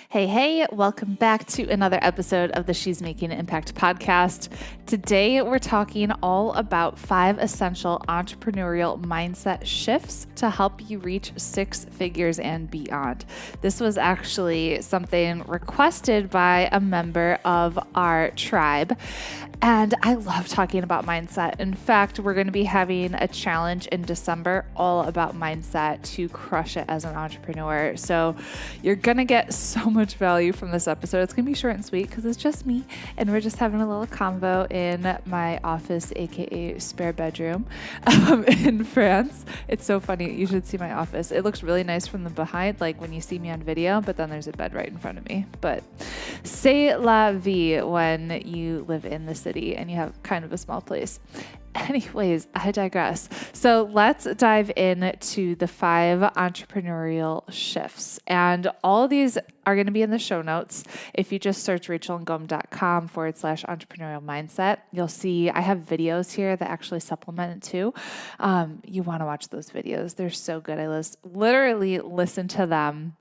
Hey, welcome back to another episode of the She's Making an Impact podcast. Today, we're talking all about 5 essential entrepreneurial mindset shifts to help you reach 6 figures and beyond. This was actually something requested by a member of our tribe. And I love talking about mindset. In fact, we're going to be having a challenge in December all about mindset to crush it as an entrepreneur. So you're going to get so much value from this episode. It's going to be short and sweet because it's just me and we're just having a little convo in my office, aka spare bedroom in France. It's so funny. You should see my office. It looks really nice from the behind, like when you see me on video, but then there's a bed right in front of me. But c'est la vie when you live in the city and you have kind of a small place. Anyways, I digress. So let's dive into the 5 entrepreneurial shifts. And all of these are going to be in the show notes. If you just search rachelngom.com/entrepreneurial mindset, you'll see I have videos here that actually supplement it too. You want to watch those videos. They're so good. I literally listen to them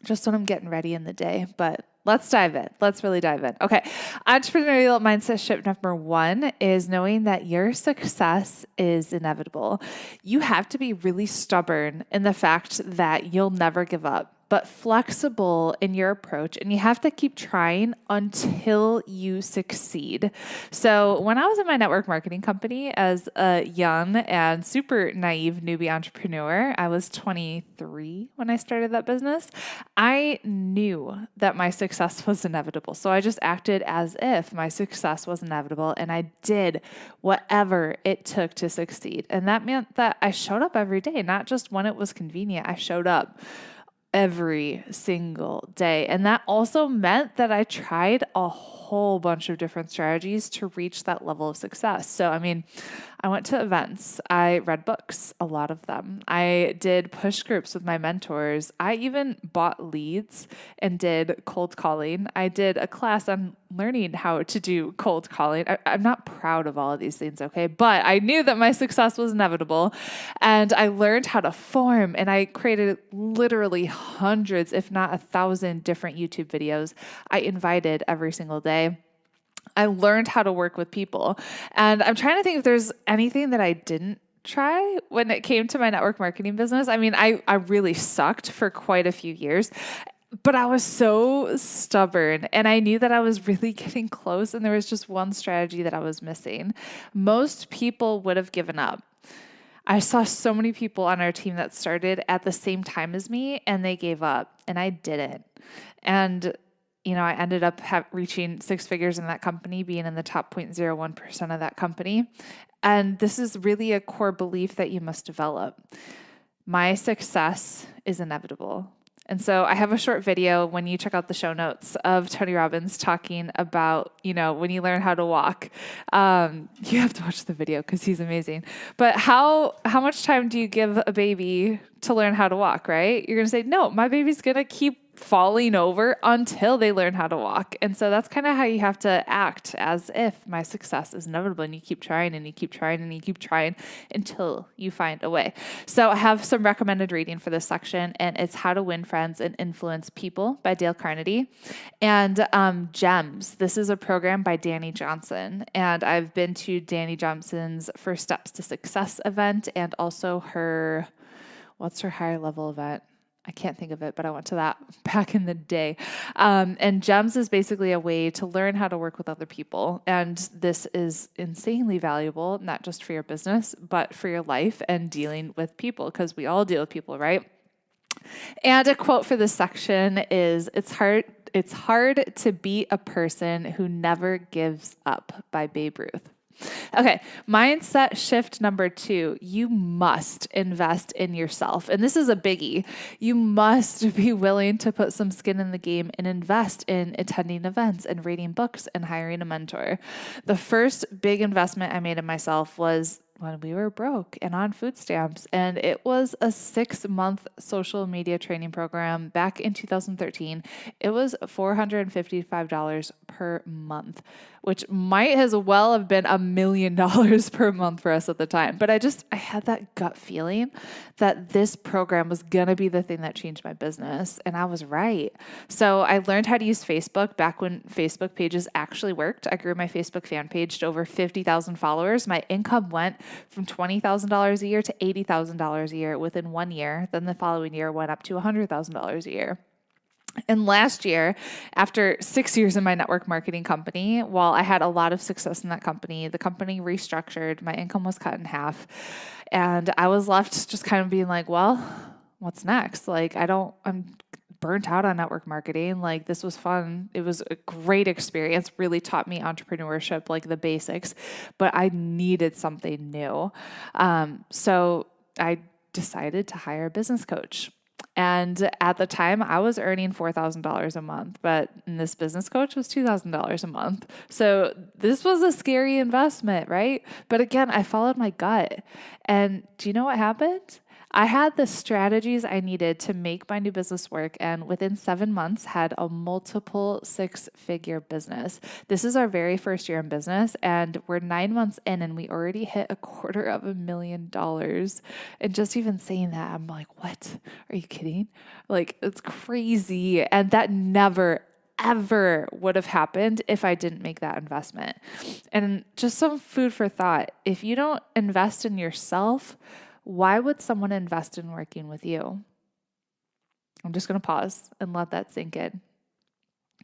just when I'm getting ready in the day, but let's dive in. Let's really dive in. Okay. Entrepreneurial mindset shift number 1 is knowing that your success is inevitable. You have to be really stubborn in the fact that you'll never give up, but flexible in your approach, and you have to keep trying until you succeed. So when I was in my network marketing company as a young and super naive newbie entrepreneur, I was 23 when I started that business. I knew that my success was inevitable. So I just acted as if my success was inevitable, and I did whatever it took to succeed. And that meant that I showed up every day, not just when it was convenient. I showed up every single day. And that also meant that I tried a whole bunch of different strategies to reach that level of success. So, I went to events. I read books, a lot of them. I did push groups with my mentors. I even bought leads and did cold calling. I did a class on learning how to do cold calling. I'm not proud of all of these things, okay? But I knew that my success was inevitable. And I learned how to form, and I created literally hundreds, if not 1,000 different YouTube videos I invited every single day. I learned how to work with people. And I'm trying to think if there's anything that I didn't try when it came to my network marketing business. I really sucked for quite a few years, but I was so stubborn and I knew that I was really getting close, and there was just one strategy that I was missing. Most people would have given up. I saw so many people on our team that started at the same time as me and they gave up, and I didn't. And I ended up reaching 6 figures in that company, being in the top 0.01% of that company. And this is really a core belief that you must develop. My success is inevitable. And so I have a short video when you check out the show notes of Tony Robbins talking about, when you learn how to walk. You have to watch the video because he's amazing. But how much time do you give a baby to learn how to walk, right? You're going to say, no, my baby's going to keep falling over until they learn how to walk. And so that's kind of how you have to act, as if my success is inevitable, and you keep trying and you keep trying and you keep trying until you find a way. So I have some recommended reading for this section, and it's How to Win Friends and Influence People by Dale Carnegie. And GEMS, this is a program by Danny Johnson. And I've been to Danny Johnson's First Steps to Success event, and also what's her higher level event? I can't think of it, but I went to that back in the day. And GEMS is basically a way to learn how to work with other people. And this is insanely valuable, not just for your business, but for your life and dealing with people, because we all deal with people, right? And a quote for this section is, it's hard to be a person who never gives up, by Babe Ruth. Okay, mindset shift number 2, you must invest in yourself. And this is a biggie. You must be willing to put some skin in the game and invest in attending events and reading books and hiring a mentor. The first big investment I made in myself was when we were broke and on food stamps. And it was a 6-month social media training program back in 2013. It was $455 per month, which might as well have been $1 million per month for us at the time. But I had that gut feeling that this program was going to be the thing that changed my business. And I was right. So I learned how to use Facebook back when Facebook pages actually worked. I grew my Facebook fan page to over 50,000 followers. My income went from $20,000 a year to $80,000 a year within 1 year. Then the following year went up to $100,000 a year. And last year, after 6 years in my network marketing company, while I had a lot of success in that company, the company restructured, my income was cut in half. And I was left just kind of being like, well, what's next? Like, I'm burnt out on network marketing. Like, this was fun. It was a great experience, really taught me entrepreneurship, like the basics, but I needed something new. So I decided to hire a business coach. And at the time, I was earning $4,000 a month, but this business coach was $2,000 a month. So this was a scary investment, right? But again, I followed my gut. And do you know what happened? I had the strategies I needed to make my new business work, and within 7 months had a multiple 6-figure business. This is our very first year in business, and we're 9 months in, and we already hit $250,000. And just even saying that, I'm like, what? Are you kidding? Like, it's crazy. And that never, ever would have happened if I didn't make that investment. And just some food for thought. If you don't invest in yourself, why would someone invest in working with you? I'm just going to pause and let that sink in,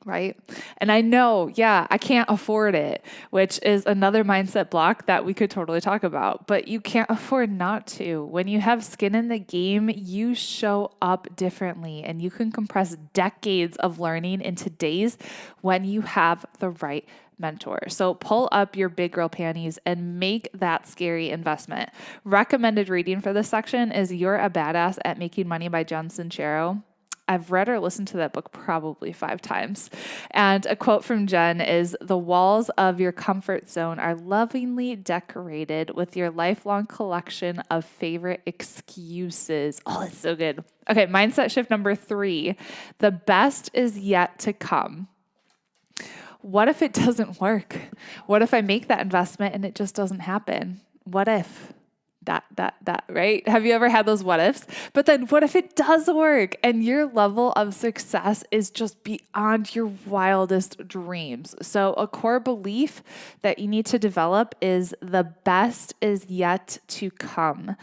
right? And I know, I can't afford it, which is another mindset block that we could totally talk about, but you can't afford not to. When you have skin in the game, you show up differently, and you can compress decades of learning into days when you have the right mentor. So pull up your big girl panties and make that scary investment. Recommended reading for this section is You're a Badass at Making Money by Jen Sincero. I've read or listened to that book probably 5 times. And a quote from Jen is, "The walls of your comfort zone are lovingly decorated with your lifelong collection of favorite excuses." Oh, it's so good. Okay, mindset shift number 3. The best is yet to come. What if it doesn't work? What if I make that investment and it just doesn't happen? What if that, right? Have you ever had those what ifs? But then what if it does work and your level of success is just beyond your wildest dreams? So a core belief that you need to develop is the best is yet to come.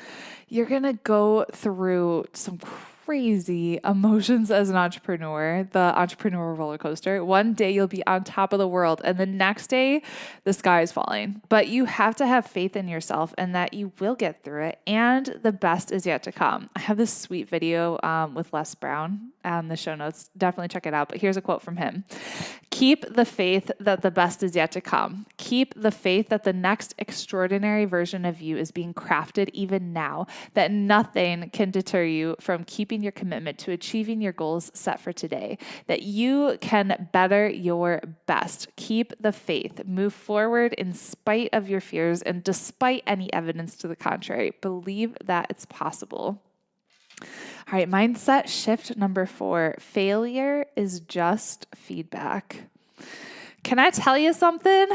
You're going to go through some crazy emotions as an entrepreneur, the entrepreneur roller coaster. One day you'll be on top of the world, and the next day the sky is falling. But you have to have faith in yourself and that you will get through it, and the best is yet to come. I have this sweet video with Les Brown on the show notes. Definitely check it out. But here's a quote from him. "Keep the faith that the best is yet to come. Keep the faith that the next extraordinary version of you is being crafted even now, that nothing can deter you from keeping your commitment to achieving your goals set for today, that you can better your best. Keep the faith. Move forward in spite of your fears and despite any evidence to the contrary. Believe that it's possible." All right, mindset shift number 4. Failure is just feedback. Can I tell you something?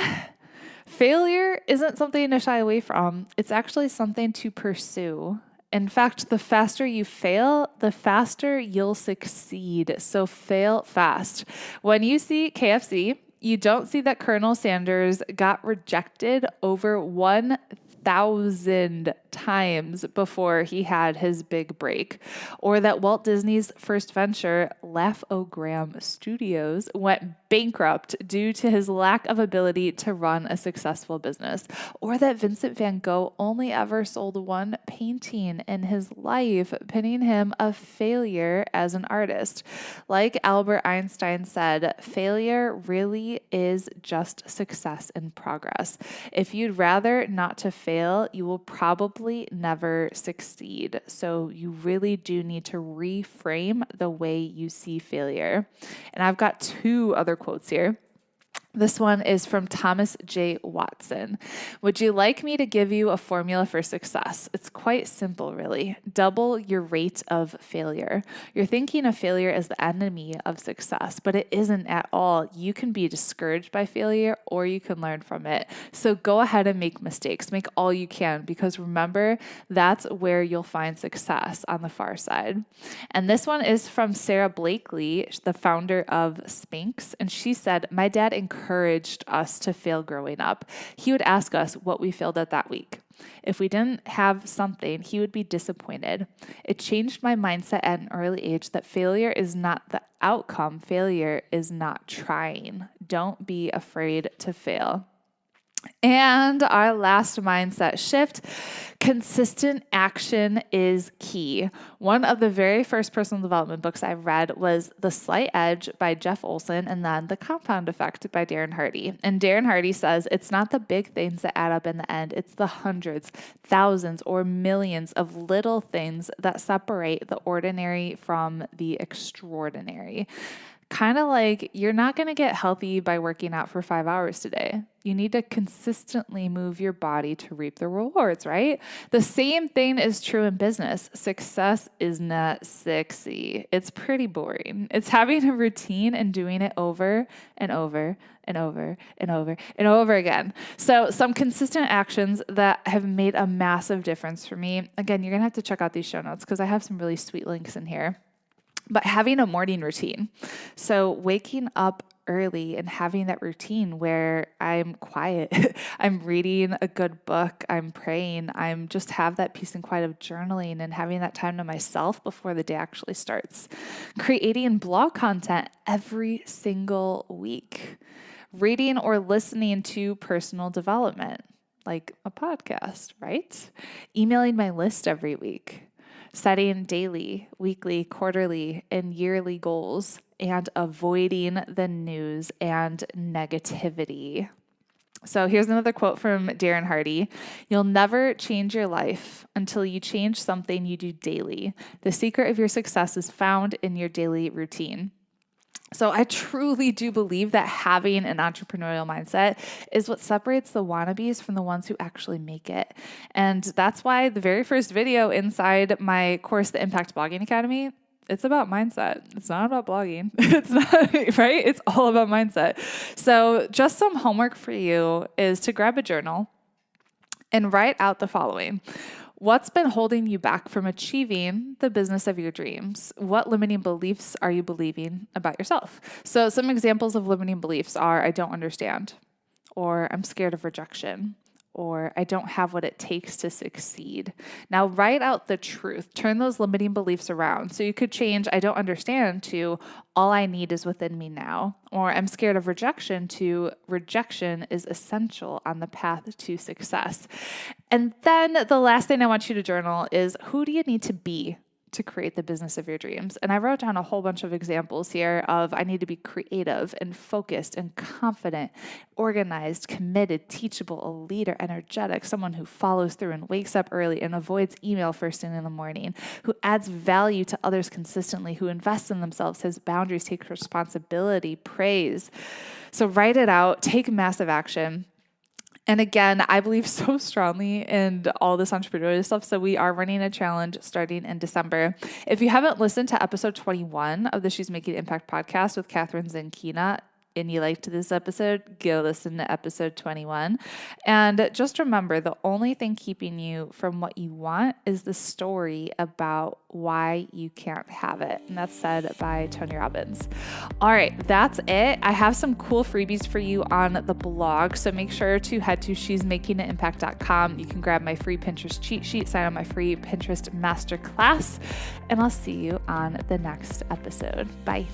Failure isn't something to shy away from. It's actually something to pursue. In fact, the faster you fail, the faster you'll succeed. So fail fast. When you see KFC, you don't see that Colonel Sanders got rejected over 1,000 times before he had his big break, or that Walt Disney's first venture, Laugh-O-Gram Studios, went bankrupt due to his lack of ability to run a successful business, or that Vincent van Gogh only ever sold 1 painting in his life, pinning him a failure as an artist. Like Albert Einstein said, failure really is just success in progress. If you'd rather not to fail, you will probably never succeed. So you really do need to reframe the way you see failure. And I've got 2 other quotes here. This one is from Thomas J. Watson. Would you like me to give you a formula for success? It's quite simple, really. Double your rate of failure. You're thinking of failure as the enemy of success, but it isn't at all. You can be discouraged by failure or you can learn from it. So go ahead and make mistakes. Make all you can, because remember, that's where you'll find success on the far side. And this one is from Sarah Blakely, the founder of Spanx. And she said, my dad encouraged us to fail growing up. He would ask us what we failed at that week. If we didn't have something, he would be disappointed. It changed my mindset at an early age that failure is not the outcome. Failure is not trying. Don't be afraid to fail. And our last mindset shift, consistent action is key. One of the very first personal development books I read was The Slight Edge by Jeff Olson, and then The Compound Effect by Darren Hardy. And Darren Hardy says it's not the big things that add up in the end. It's the hundreds, thousands, or millions of little things that separate the ordinary from the extraordinary. Kind of like you're not going to get healthy by working out for 5 hours today. You need to consistently move your body to reap the rewards, right? The same thing is true in business. Success is not sexy. It's pretty boring. It's having a routine and doing it over and over and over and over and over again. So some consistent actions that have made a massive difference for me. Again, you're going to have to check out these show notes because I have some really sweet links in here. But having a morning routine. So waking up early and having that routine where I'm quiet, I'm reading a good book, I'm praying, I'm just have that peace and quiet of journaling and having that time to myself before the day actually starts. Creating blog content every single week. Reading or listening to personal development, like a podcast, right? Emailing my list every week. Setting daily, weekly, quarterly, and yearly goals, and avoiding the news and negativity. So here's another quote from Darren Hardy. You'll never change your life until you change something you do daily. The secret of your success is found in your daily routine. So I truly do believe that having an entrepreneurial mindset is what separates the wannabes from the ones who actually make it. And that's why the very first video inside my course, The Impact Blogging Academy, it's about mindset. It's not about blogging. It's not, right? It's all about mindset. So just some homework for you is to grab a journal and write out the following. What's been holding you back from achieving the business of your dreams? What limiting beliefs are you believing about yourself? So some examples of limiting beliefs are, I don't understand, or I'm scared of rejection, or I don't have what it takes to succeed. Now write out the truth. Turn those limiting beliefs around. So you could change, I don't understand, to all I need is within me now. Or I'm scared of rejection, to rejection is essential on the path to success. And then the last thing I want you to journal is, who do you need to be to create the business of your dreams? And I wrote down a whole bunch of examples here of I need to be creative and focused and confident, organized, committed, teachable, a leader, energetic, someone who follows through and wakes up early and avoids email first thing in the morning, who adds value to others consistently, who invests in themselves, has boundaries, takes responsibility, prays. So write it out, take massive action. And again, I believe so strongly in all this entrepreneurial stuff. So we are running a challenge starting in December. If you haven't listened to episode 21 of the She's Making Impact podcast with Catherine Zankina, and you liked this episode, go listen to episode 21. And just remember, the only thing keeping you from what you want is the story about why you can't have it. And that's said by Tony Robbins. All right, that's it. I have some cool freebies for you on the blog. So make sure to head to shesmakingitimpact.com. You can grab my free Pinterest cheat sheet, sign on my free Pinterest masterclass, and I'll see you on the next episode. Bye.